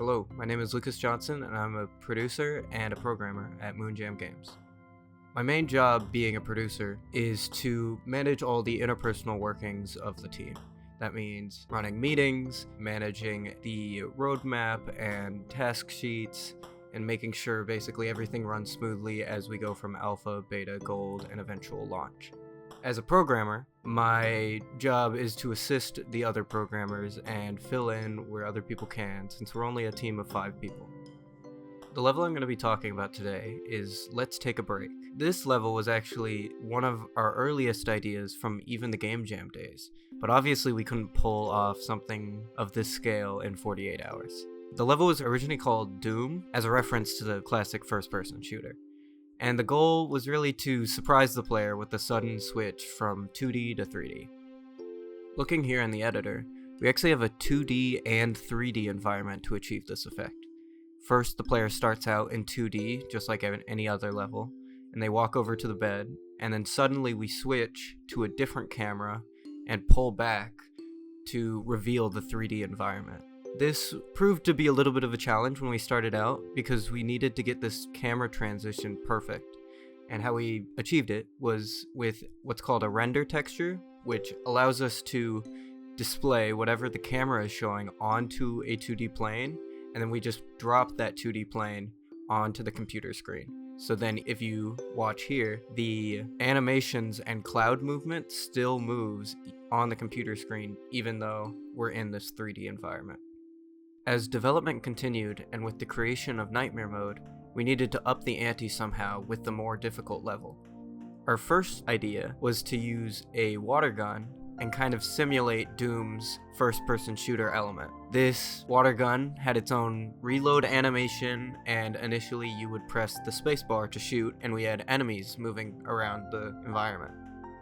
Hello, my name is Lucas Johnson, and I'm a producer and a programmer at Moonjam Games. My main job being a producer is to manage all the interpersonal workings of the team. That means running meetings, managing the roadmap and task sheets, and making sure basically everything runs smoothly as we go from alpha, beta, gold, and eventual launch. As a programmer, my job is to assist the other programmers and fill in where other people can, since we're only a team of 5 people. The level I'm going to be talking about today is Let's Take a Break. This level was actually one of our earliest ideas from even the Game Jam days, but obviously we couldn't pull off something of this scale in 48 hours. The level was originally called Doom, as a reference to the classic first-person shooter. And the goal was really to surprise the player with the sudden switch from 2D to 3D. Looking here in the editor, we actually have a 2D and 3D environment to achieve this effect. First, the player starts out in 2D, just like any other level, and they walk over to the bed, and then suddenly we switch to a different camera and pull back to reveal the 3D environment. This proved to be a little bit of a challenge when we started out because we needed to get this camera transition perfect. And how we achieved it was with what's called a render texture, which allows us to display whatever the camera is showing onto a 2D plane, and then we just drop that 2D plane onto the computer screen. So then if you watch here, the animations and cloud movement still moves on the computer screen even though we're in this 3D environment. As development continued, and with the creation of Nightmare Mode, we needed to up the ante somehow with the more difficult level. Our first idea was to use a water gun and kind of simulate Doom's first-person shooter element. This water gun had its own reload animation, and initially you would press the spacebar to shoot, and we had enemies moving around the environment.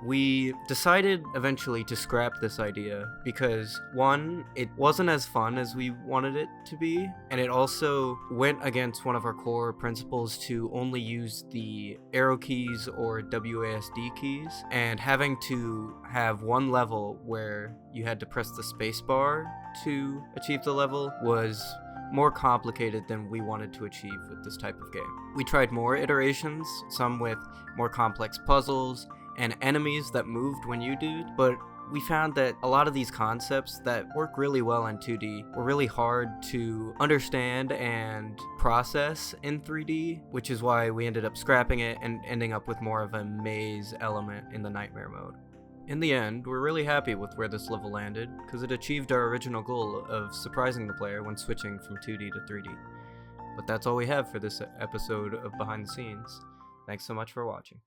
We decided eventually to scrap this idea because, one, it wasn't as fun as we wanted it to be, and it also went against one of our core principles to only use the arrow keys or WASD keys, and having to have one level where you had to press the spacebar to achieve the level was more complicated than we wanted to achieve with this type of game. We tried more iterations, some with more complex puzzles, and enemies that moved when you did, but we found that a lot of these concepts that work really well in 2D were really hard to understand and process in 3D, which is why we ended up scrapping it and ending up with more of a maze element in the Nightmare Mode. In the end, we're really happy with where this level landed, because it achieved our original goal of surprising the player when switching from 2D to 3D. But that's all we have for this episode of Behind the Scenes. Thanks so much for watching.